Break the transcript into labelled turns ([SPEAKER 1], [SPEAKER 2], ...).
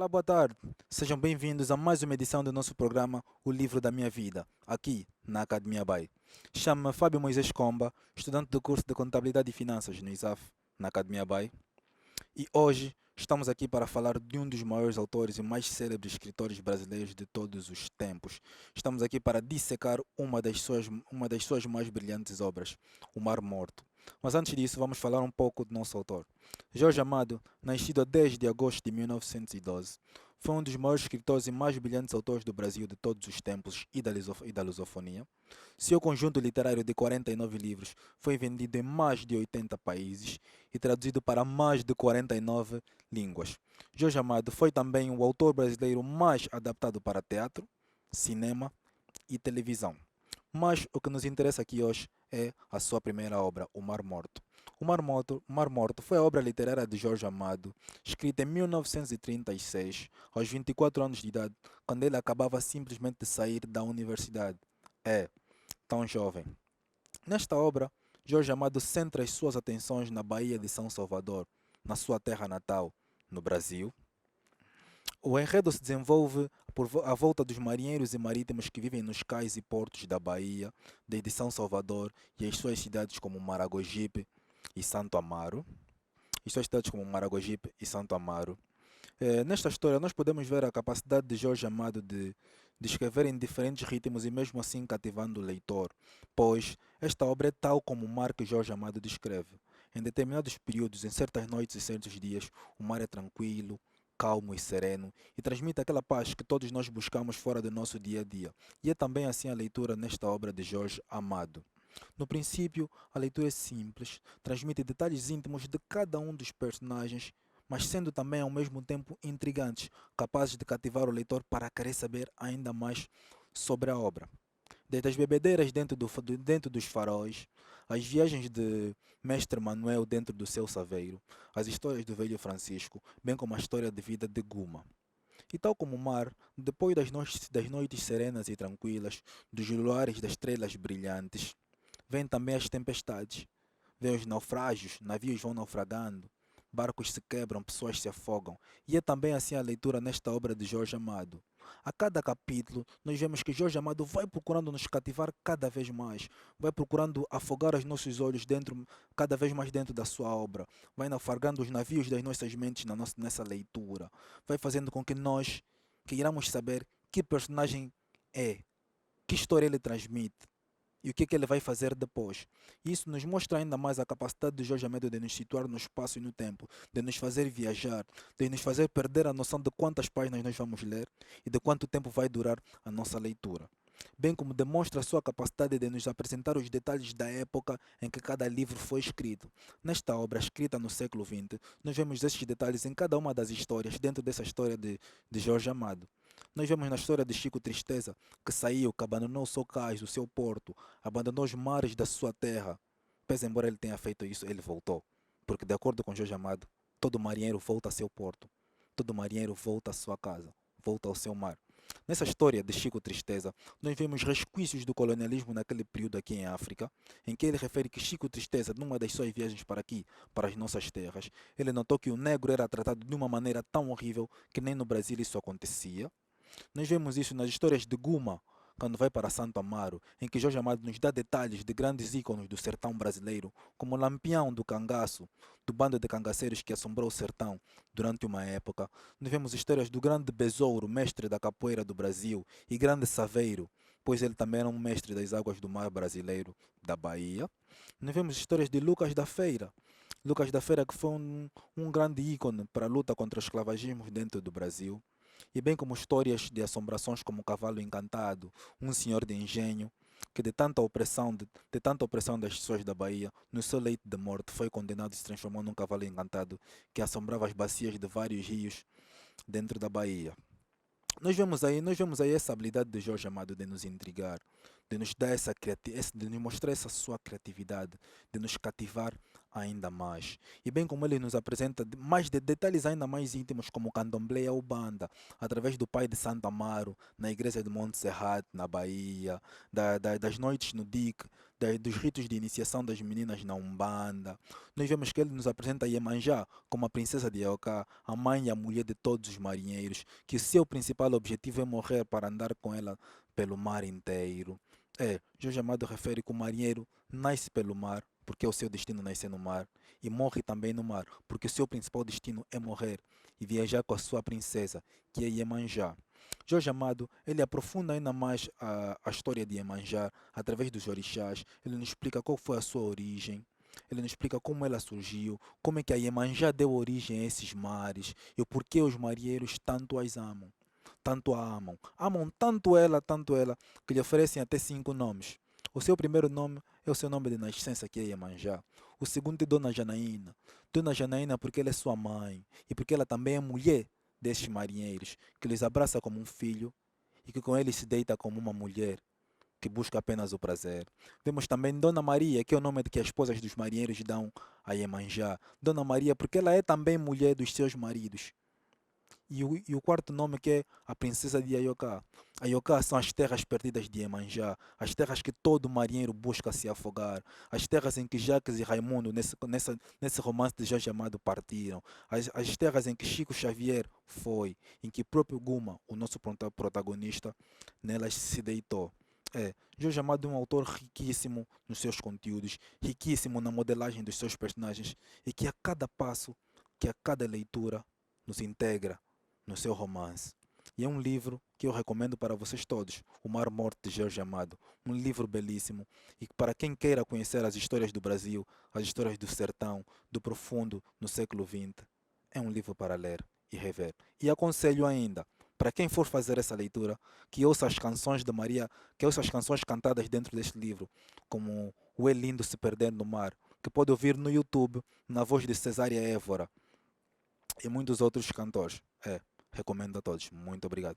[SPEAKER 1] Olá, boa tarde. Sejam bem-vindos a mais uma edição do nosso programa O Livro da Minha Vida, aqui na Academia Bay. Chamo-me Fábio Moisés Comba, estudante do curso de Contabilidade e Finanças no ISAF, na Academia Bay. E hoje estamos aqui para falar de um dos maiores autores e mais célebres escritores brasileiros de todos os tempos. Estamos aqui para dissecar uma das suas mais brilhantes obras, O Mar Morto. Mas antes disso, vamos falar um pouco do nosso autor. Jorge Amado, nascido a 10 de agosto de 1912, foi um dos maiores escritores e mais brilhantes autores do Brasil de todos os tempos e da lusofonia. Seu conjunto literário de 49 livros foi vendido em mais de 80 países e traduzido para mais de 49 línguas. Jorge Amado foi também o autor brasileiro mais adaptado para teatro, cinema e televisão. Mas o que nos interessa aqui hoje é a sua primeira obra, O Mar Morto. O Mar Morto foi a obra literária de Jorge Amado, escrita em 1936, aos 24 anos de idade, quando ele acabava simplesmente de sair da universidade. É, tão jovem. Nesta obra, Jorge Amado centra as suas atenções na Baía de São Salvador, na sua terra natal, no Brasil. O enredo se desenvolve à volta dos marinheiros e marítimos que vivem nos cais e portos da Bahia, desde São Salvador e as suas cidades como Maragogipe e Santo Amaro. Nesta história, nós podemos ver a capacidade de Jorge Amado de escrever em diferentes ritmos e mesmo assim cativando o leitor, pois esta obra é tal como o mar que Jorge Amado descreve. Em determinados períodos, em certas noites e certos dias, o mar é tranquilo, calmo e sereno e transmite aquela paz que todos nós buscamos fora do nosso dia a dia. E é também assim a leitura nesta obra de Jorge Amado. No princípio, a leitura é simples, transmite detalhes íntimos de cada um dos personagens, mas sendo também ao mesmo tempo intrigantes, capazes de cativar o leitor para querer saber ainda mais sobre a obra. Desde as bebedeiras dentro dos faróis, as viagens de Mestre Manuel dentro do seu saveiro, as histórias do velho Francisco, bem como a história de vida de Guma. E tal como o mar, depois das noites serenas e tranquilas, dos luares das estrelas brilhantes, vêm também as tempestades. Vêm os naufrágios, navios vão naufragando, barcos se quebram, pessoas se afogam. E é também assim a leitura nesta obra de Jorge Amado. A cada capítulo, nós vemos que Jorge Amado vai procurando nos cativar cada vez mais, vai procurando afogar os nossos olhos cada vez mais dentro da sua obra, vai naufragando os navios das nossas mentes nessa leitura, vai fazendo com que nós queiramos saber que personagem é, que história ele transmite e o que ele vai fazer depois. Isso nos mostra ainda mais a capacidade de Jorge Amado de nos situar no espaço e no tempo, de nos fazer viajar, de nos fazer perder a noção de quantas páginas nós vamos ler e de quanto tempo vai durar a nossa leitura. Bem como demonstra a sua capacidade de nos apresentar os detalhes da época em que cada livro foi escrito. Nesta obra, escrita no século XX, nós vemos estes detalhes em cada uma das histórias dentro dessa história de Jorge Amado. Nós vemos na história de Chico Tristeza, que saiu, que abandonou o seu cais, o seu porto, abandonou os mares da sua terra. Pese embora ele tenha feito isso, ele voltou. Porque, de acordo com Jorge Amado, todo marinheiro volta a seu porto. Todo marinheiro volta à sua casa, volta ao seu mar. Nessa história de Chico Tristeza, nós vemos resquícios do colonialismo naquele período aqui em África, em que ele refere que Chico Tristeza, numa das suas viagens para aqui, para as nossas terras, ele notou que o negro era tratado de uma maneira tão horrível que nem no Brasil isso acontecia. Nós vemos isso nas histórias de Guma, quando vai para Santo Amaro, em que Jorge Amado nos dá detalhes de grandes ícones do sertão brasileiro, como o Lampião do Cangaço, do bando de cangaceiros que assombrou o sertão durante uma época. Nós vemos histórias do grande Besouro, mestre da capoeira do Brasil, e grande Saveiro, pois ele também era um mestre das águas do mar brasileiro da Bahia. Nós vemos histórias de Lucas da Feira. Lucas da Feira que foi um grande ícone para a luta contra os esclavagismos dentro do Brasil e bem como histórias de assombrações como o Cavalo Encantado, um senhor de engenho, que de tanta opressão das pessoas da Bahia, no seu leito de morte foi condenado e se transformou num cavalo encantado que assombrava as bacias de vários rios dentro da Bahia. Nós vemos aí essa habilidade de Jorge Amado de nos intrigar, de nos dar de nos mostrar essa sua criatividade, de nos cativar ainda mais. E bem como ele nos apresenta mais detalhes ainda mais íntimos, como o candomblé e a Ubanda, através do pai de Santo Amaro, na igreja de Montserrat, na Bahia, das noites no DIC, dos ritos de iniciação das meninas na Umbanda. Nós vemos que ele nos apresenta Iemanjá como a princesa de Ioká, a mãe e a mulher de todos os marinheiros, que seu principal objetivo é morrer para andar com ela pelo mar inteiro. Jorge Amado refere que o marinheiro nasce pelo mar, porque o seu destino nasce no mar, e morre também no mar, porque o seu principal destino é morrer e viajar com a sua princesa, que é Iemanjá. Jorge Amado, ele aprofunda ainda mais a história de Iemanjá através dos orixás, ele nos explica qual foi a sua origem, ele nos explica como ela surgiu, como é que a Iemanjá deu origem a esses mares e o porquê os marinheiros tanto as amam. Tanto a amam. Amam tanto ela, que lhe oferecem até 5 nomes. O seu primeiro nome é o seu nome de nascença, que é Iemanjá. O segundo é Dona Janaína. Dona Janaína porque ela é sua mãe e porque ela também é mulher destes marinheiros, que lhes abraça como um filho e que com eles se deita como uma mulher que busca apenas o prazer. Vemos também Dona Maria, que é o nome que as esposas dos marinheiros dão a Iemanjá. Dona Maria porque ela é também mulher dos seus maridos. E o quarto nome que é a princesa de Ayoká. Ayoká são as terras perdidas de Iemanjá, as terras que todo marinheiro busca se afogar, as terras em que Jacques e Raimundo, nesse romance de Jorge Amado, partiram, as terras em que Chico Xavier foi, em que próprio Guma, o nosso protagonista, nelas se deitou. Jorge Amado é um autor riquíssimo nos seus conteúdos, riquíssimo na modelagem dos seus personagens e que a cada passo, que a cada leitura, nos integra no seu romance. E é um livro que eu recomendo para vocês todos, O Mar Morto de Jorge Amado. Um livro belíssimo e para quem queira conhecer as histórias do Brasil, as histórias do sertão, do profundo no século XX, é um livro para ler e rever. E aconselho ainda, para quem for fazer essa leitura, que ouça as canções de Maria, que ouça as canções cantadas dentro deste livro, como O É Lindo Se Perder no Mar, que pode ouvir no YouTube, na voz de Cesária Évora e muitos outros cantores. Recomendo a todos. Muito obrigado.